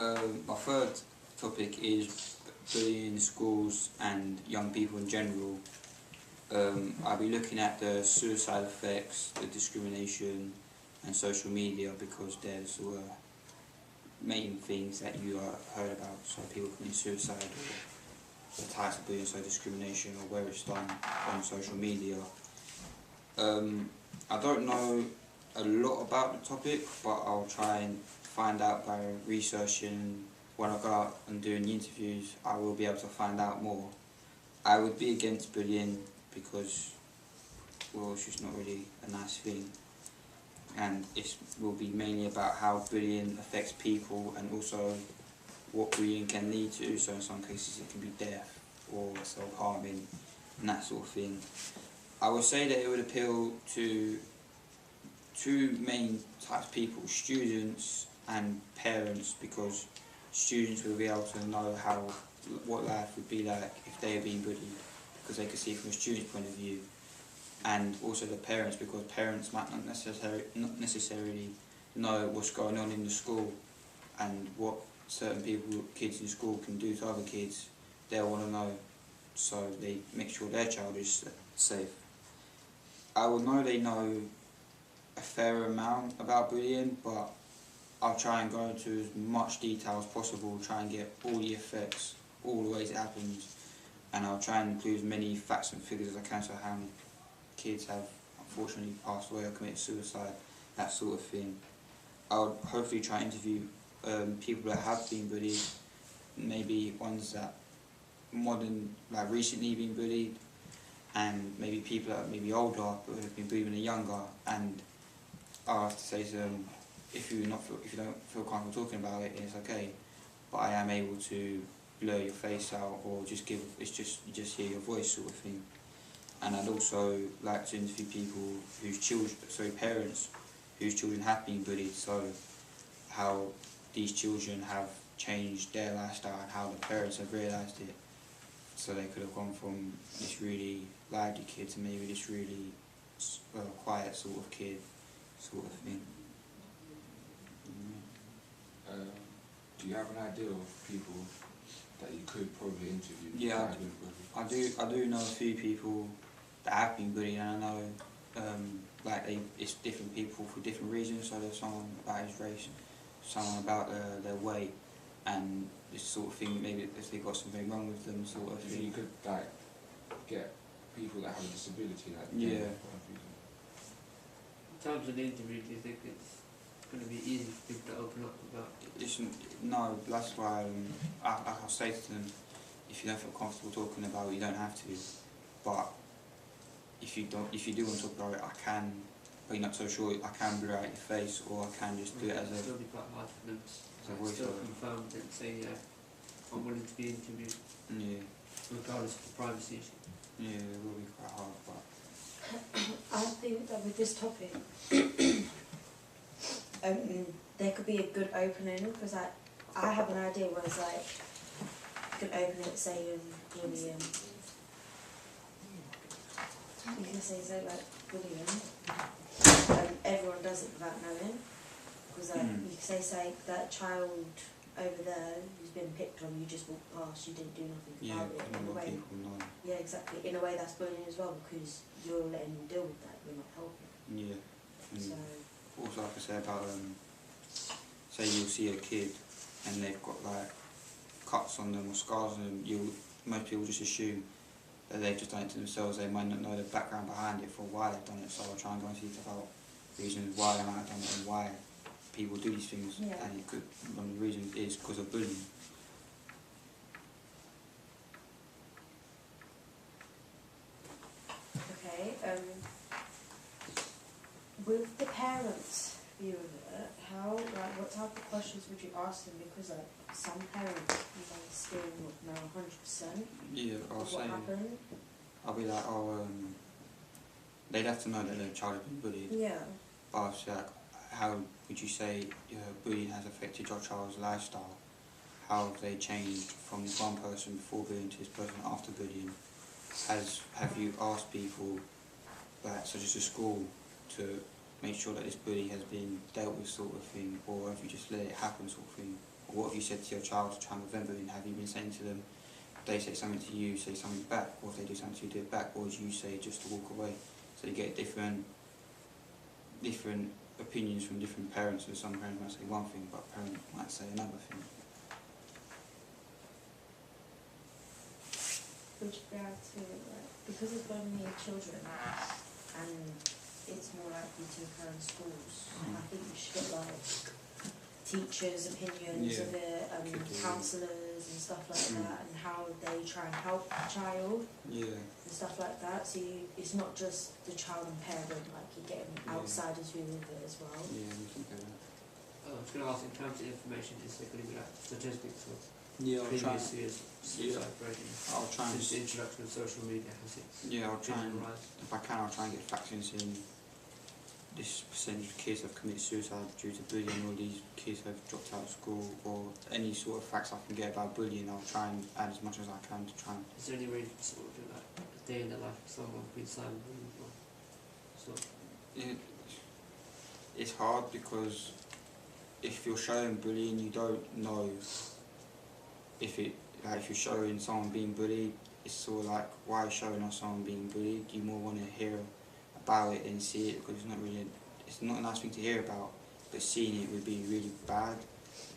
My third topic is bullying in schools and young people in general. I'll be looking at the suicide effects, the discrimination and social media, because there's main things that you heard about, so people commit suicide or the types of bullying, so discrimination, or where it's done on social media. I don't know a lot about the topic, but I'll try and find out by researching. When I go out and doing the interviews, I will be able to find out more. I would be against bullying because, well, it's just not really a nice thing, and it will be mainly about how bullying affects people and also what bullying can lead to. So in some cases it can be death or self-harming and that sort of thing. I would say that it would appeal to two main types of people: students and parents, because students will be able to know what life would be like if they were being bullied, because they can see it from a student's point of view, and also the parents, because parents might not necessarily know what's going on in the school and what certain kids in school can do to other kids. They'll want to know, so they make sure their child is safe. I will know they know a fair amount about bullying, but I'll try and go into as much detail as possible, try and get all the effects, all the ways it happens, and I'll try and include as many facts and figures as I can, so how many kids have unfortunately passed away or committed suicide, that sort of thing. I'll hopefully try and interview people that have been bullied, maybe ones that recently been bullied, and maybe people that are maybe older but have been bullied when they're younger, and I'll have to say to them, if you don't feel comfortable talking about it, it's okay, but I am able to blur your face out, or just you just hear your voice, sort of thing. And I'd also like to interview people parents whose children have been bullied, so how these children have changed their lifestyle and how the parents have realised it, so they could have gone from this really lively kid to maybe this really quiet sort of kid, sort of thing. Do you have an idea of people that you could probably interview? Yeah, I do know a few people that have been bullied, and I know it's different people for different reasons. So there's someone about his race, someone about their weight, and this sort of thing. Maybe if they got something wrong with them, sort of thing. So you could get people that have a disability, yeah. In terms of the interview, do you think it's going to be easy for people to open up about it? No, that's why I'll say to them, if you don't feel comfortable talking about it, you don't have to. But if you do want to talk about it, I can. But you're not so sure, I can blur out your face, or I can just do it as a. It'll be quite hard for them to still confirm and say, yeah, I'm willing to be interviewed. Yeah. Regardless of the privacy issue. Yeah, it will be quite hard, but. I think that with this topic, there could be a good opening, because I have an idea where it's like, you can open it saying bullying. You can say something like bullying, everyone does it without knowing, because you can say that child over there who's been picked on, you just walked past, you didn't do nothing about it. In a way, people know. yeah, exactly. In a way, that's bullying as well, because you're letting them deal with that, you're not helping. Yeah. So. Also, like I say about say you'll see a kid and they've got cuts on them or scars on them, most people just assume that they've just done it to themselves. They might not know the background behind it for why they've done it, so I'll try and go into detail about reasons why they might have done it and why people do these things. Yeah. And one of the reasons is because of bullying. Okay, with the parents' view of it, what type of questions would you ask them? Because some parents, still not know 100% Yeah, what happened. I'll be like, they'd have to know that their child has been bullied. Yeah. But I'll say, how would you say bullying has affected your child's lifestyle? How have they changed from one person before bullying to this person after bullying? Have you asked people, such as a school, to make sure that this bully has been dealt with, sort of thing, or have you just let it happen, sort of thing? what have you said to your child to try and prevent bullying? Have you been saying to them, they say something to you, say something back, or if they do something to you, do it back, or do you say just to walk away? So you get different opinions from different parents, so some parents might say one thing, but a parent might say another thing. Would you be able to, like, because it's only children and it's more likely to occur in schools, I think you should get like teachers' opinions of it, counsellors and stuff like that, and how they try and help the child and stuff like that. So it's not just the child and parent, like you're getting outsiders who live it as well. Yeah, we can do that. I was going to ask, in terms of information, is there going to be like statistics of Yeah, I'll try. previous years suicide breaking? I'll try and. Since the introduction of social media, has it Yeah, I'll try and. been rise? If I can, I'll try and get facts in this percentage of kids have committed suicide due to bullying, or these kids have dropped out of school, or any sort of facts I can get about bullying. I'll try and add as much as I can to try and. Is there any way to sort of do like a day in the life of someone being silent or sort of? It's hard because if you're showing bullying, you don't know if you're showing someone being bullied, it's sort of like, why are you showing us someone being bullied? You more want to hear about it than see it, because it's not a nice thing to hear about, but seeing it would be really bad.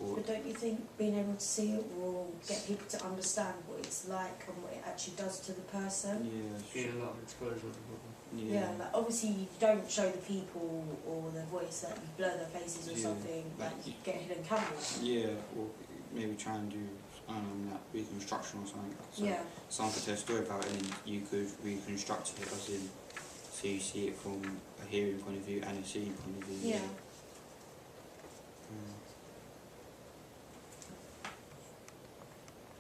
But don't you think being able to see it will get people to understand what it's like and what it actually does to the person? Get a lot of exposure. Yeah, like obviously you don't show the people or their voice, like you blur their faces or something, like you get hidden cameras. Yeah, or maybe try and do, I don't know, like reconstruction or something. So someone could tell a story about it and you could reconstruct it, as in, so you see it from a hearing point of view and a seeing point of view. Yeah.